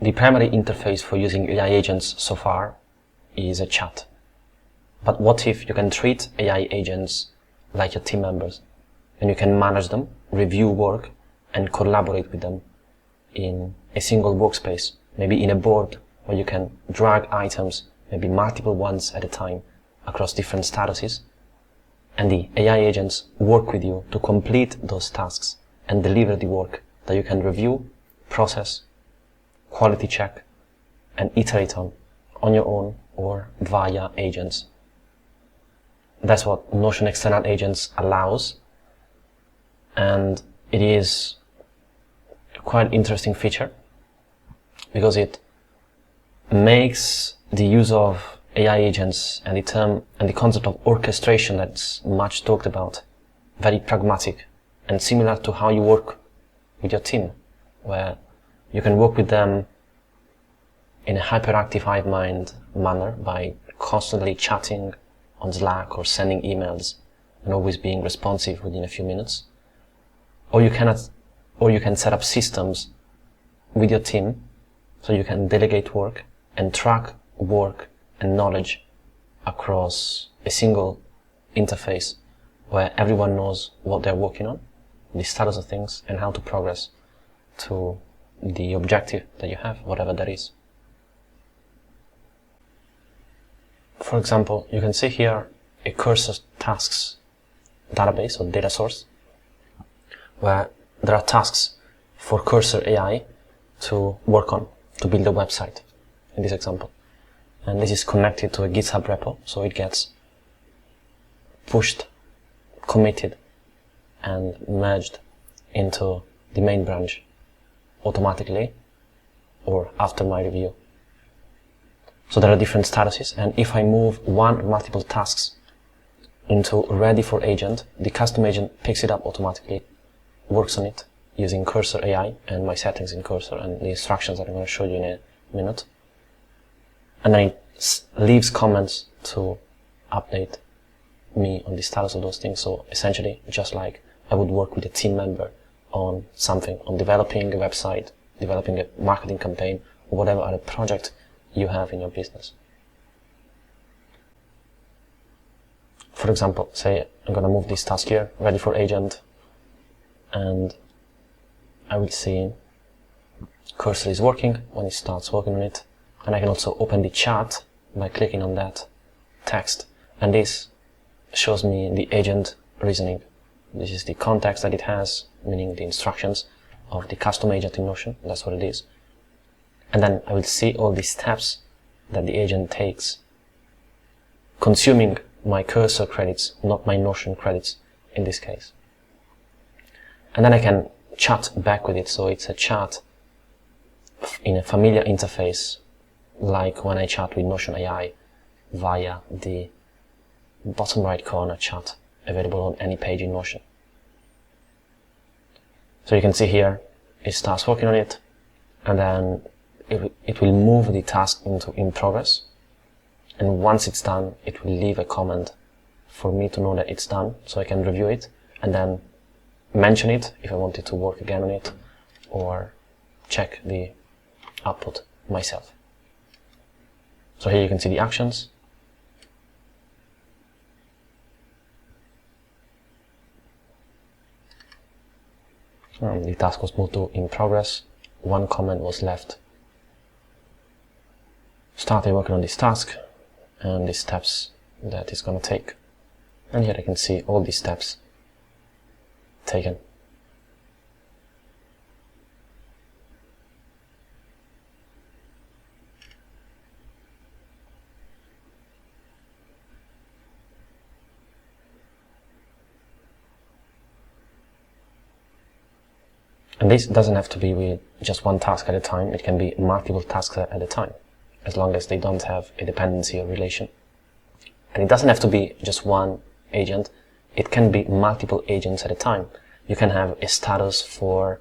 The primary interface for using AI agents so far is a chat. But what if you can treat AI agents like your team members, and you can manage them, review work, and collaborate with them in a single workspace, maybe in a board where you can drag items, maybe multiple ones at a time, across different statuses, and the AI agents work with you to complete those tasks and deliver the work that you can review, process, quality check, and iterate on your own or via agents. That's what Notion External Agents allows, and it is a quite interesting feature because it makes the use of AI agents and the term and the concept of orchestration that's much talked about very pragmatic and similar to how you work with your team, where you can work with them in a hyperactive hive mind manner by constantly chatting on Slack or sending emails and always being responsive within a few minutes. Or you can set up systems with your team so you can delegate work and track work and knowledge across a single interface where everyone knows what they're working on, the status of things, and how to progress to the objective that you have, whatever that is. For example, you can see here a cursor tasks database or data source where there are tasks for Cursor AI to work on, to build a website in this example. And this is connected to a GitHub repo, so it gets pushed, committed, and merged into the main branch automatically or after my review. So there are different statuses, and if I move one or multiple tasks into ready for agent, the custom agent picks it up automatically, works on it using Cursor AI and my settings in Cursor and the instructions that I'm going to show you in a minute. And then it leaves comments to update me on the status of those things. So essentially, just like I would work with a team member on something, on developing a website, developing a marketing campaign, or whatever other project you have in your business. For example, say I'm going to move this task here, ready for agent, and I will see Cursor is working when it starts working on it. And I can also open the chat by clicking on that text, and this shows me the agent reasoning. This is the context that it has, meaning the instructions of the custom agent in Notion. That's what it is. And then I will see all the steps that the agent takes, consuming my Cursor credits, not my Notion credits in this case. And then I can chat back with it, so it's a chat in a familiar interface, like when I chat with Notion AI via the bottom right corner chat available on any page in Notion. So you can see here, it starts working on it, and then it will move the task into in progress, and once it's done, it will leave a comment for me to know that it's done, so I can review it and then mention it if I wanted to work again on it, or check the output myself. So here you can see the actions. The task was moved to in progress. One comment was left. Started working on this task and the steps that it's going to take. And here I can see all these steps taken. And this doesn't have to be with just one task at a time. It can be multiple tasks at a time, as long as they don't have a dependency or relation. And it doesn't have to be just one agent. It can be multiple agents at a time. You can have a status for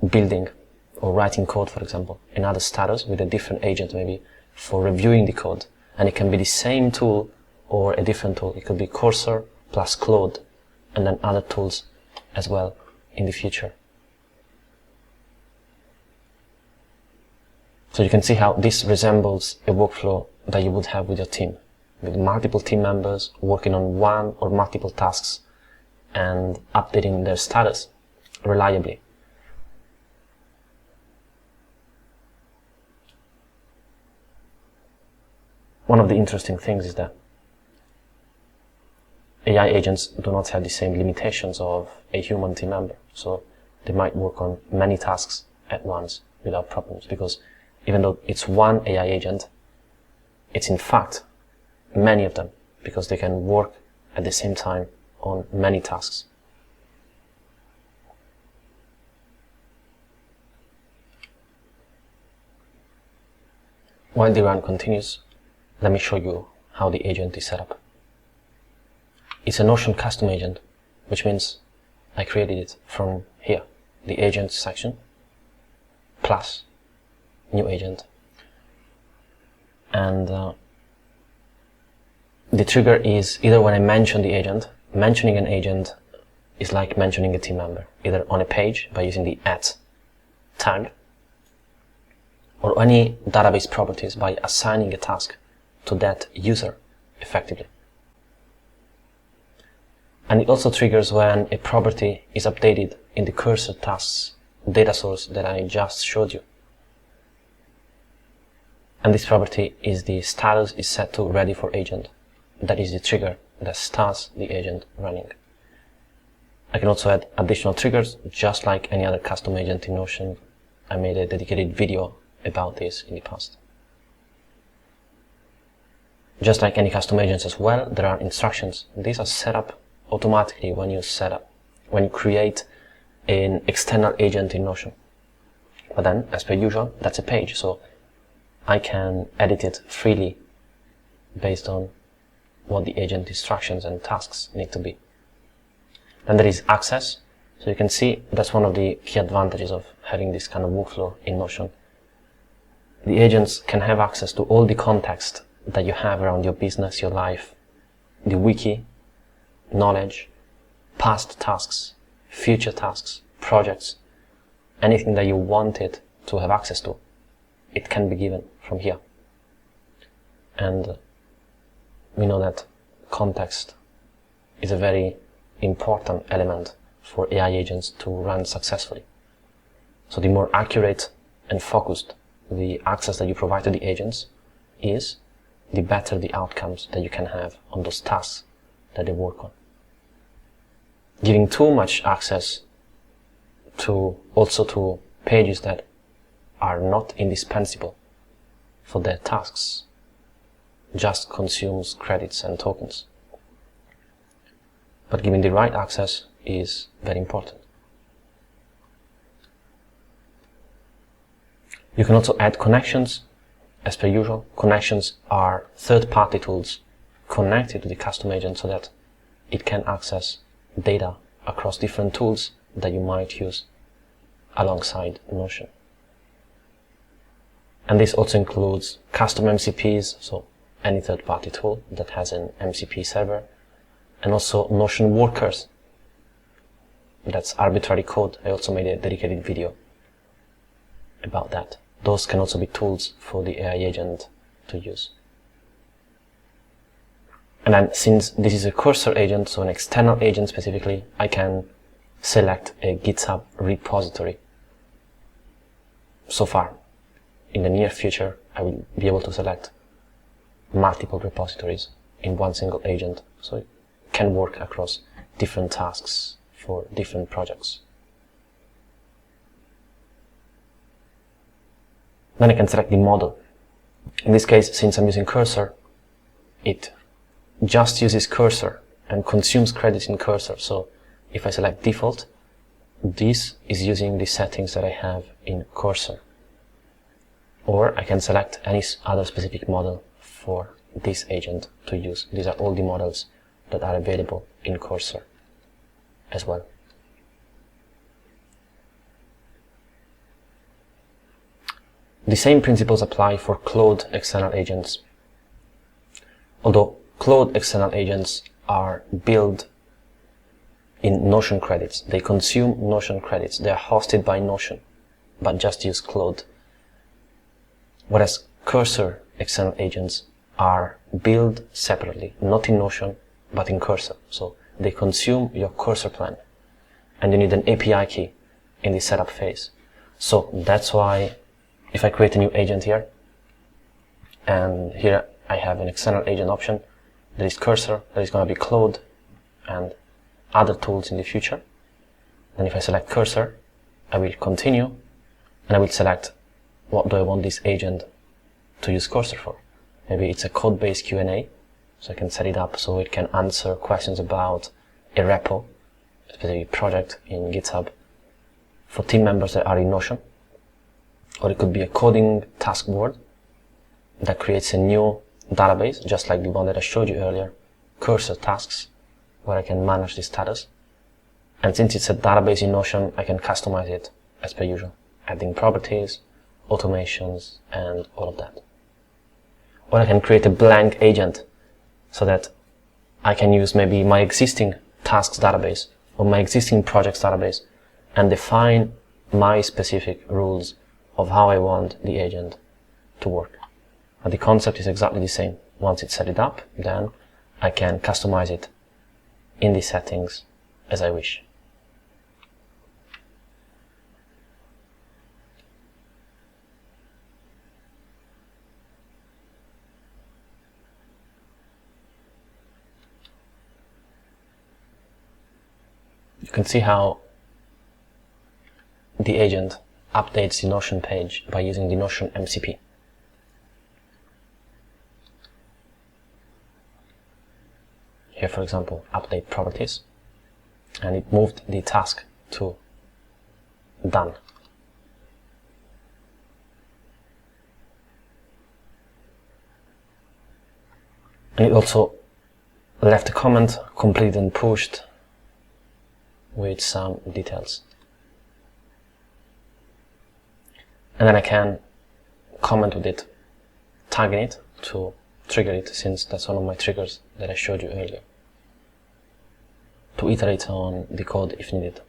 building or writing code, for example, another status with a different agent maybe for reviewing the code. And it can be the same tool or a different tool. It could be Cursor plus Claude and then other tools as well in the future. So you can see how this resembles a workflow that you would have with your team, with multiple team members working on one or multiple tasks and updating their status reliably. One of the interesting things is that AI agents do not have the same limitations of a human team member. So they might work on many tasks at once without problems, because even though it's one AI agent, it's in fact many of them, because they can work at the same time on many tasks. While the run continues, let me show you how the agent is set up. It's a Notion custom agent, which means I created it from here, the agents section, plus new agent. And the trigger is either when I mention the agent. Mentioning an agent is like mentioning a team member, either on a page by using the @tag, or any database properties by assigning a task to that user effectively. And it also triggers when a property is updated in the cursor tasks data source that I just showed you. And this property is the status is set to ready for agent. That is the trigger that starts the agent running. I can also add additional triggers, just like any other custom agent in Notion. I made a dedicated video about this in the past. Just like any custom agents as well, there are instructions. These are set up automatically when you create an external agent in Notion. But then, as per usual, that's a page, so I can edit it freely based on what the agent instructions and tasks need to be. Then there is access. So you can see that's one of the key advantages of having this kind of workflow in Notion. The agents can have access to all the context that you have around your business, your life, the wiki, knowledge, past tasks, future tasks, projects, anything that you wanted to have access to, it can be given from here. And we know that context is a very important element for AI agents to run successfully. So the more accurate and focused the access that you provide to the agents is, the better the outcomes that you can have on those tasks that they work on. Giving too much access to pages that are not indispensable for their tasks just consumes credits and tokens. But giving the right access is very important. You can also add connections. As per usual, connections are third-party tools connected to the custom agent so that it can access data across different tools that you might use alongside Notion. And this also includes custom MCPs, so any third-party tool that has an MCP server, and also Notion workers. That's arbitrary code. I also made a dedicated video about that. Those can also be tools for the AI agent to use. And then, since this is a cursor agent, so an external agent specifically, I can select a GitHub repository. So far, in the near future, I will be able to select multiple repositories in one single agent, so it can work across different tasks for different projects. Then I can select the model. In this case, since I'm using cursor, it just uses cursor and consumes credits in cursor. So if I select default, this is using the settings that I have in cursor. Or I can select any other specific model for this agent to use. These are all the models that are available in cursor as well. The same principles apply for Claude external agents. Although Claude external agents are built in Notion credits, they consume Notion credits, they are hosted by Notion, but just use Claude. Whereas cursor external agents are built separately, not in Notion, but in Cursor. So they consume your cursor plan, and you need an API key in the setup phase. So that's why if I create a new agent here, and here I have an external agent option, there is Cursor, there is going to be Claude and other tools in the future. Then if I select Cursor, I will continue, and I will select what do I want this agent to use Cursor for. Maybe it's a code-based Q&A, so I can set it up so it can answer questions about a repo, a specific project in GitHub for team members that are in Notion. Or it could be a coding task board that creates a new database, just like the one that I showed you earlier, Cursor tasks, where I can manage the status. And since it's a database in Notion, I can customize it as per usual, adding properties, automations, and all of that. Or I can create a blank agent so that I can use maybe my existing tasks database or my existing projects database and define my specific rules of how I want the agent to work. And the concept is exactly the same. Once it's set it up, then I can customize it in the settings as I wish. You can see how the agent updates the Notion page by using the Notion MCP. Here, for example, update properties, and it moved the task to done. And it also left a comment, completed and pushed, with some details. And then I can comment with it, tagging it to trigger it, since that's one of my triggers that I showed you earlier, to iterate on the code if needed.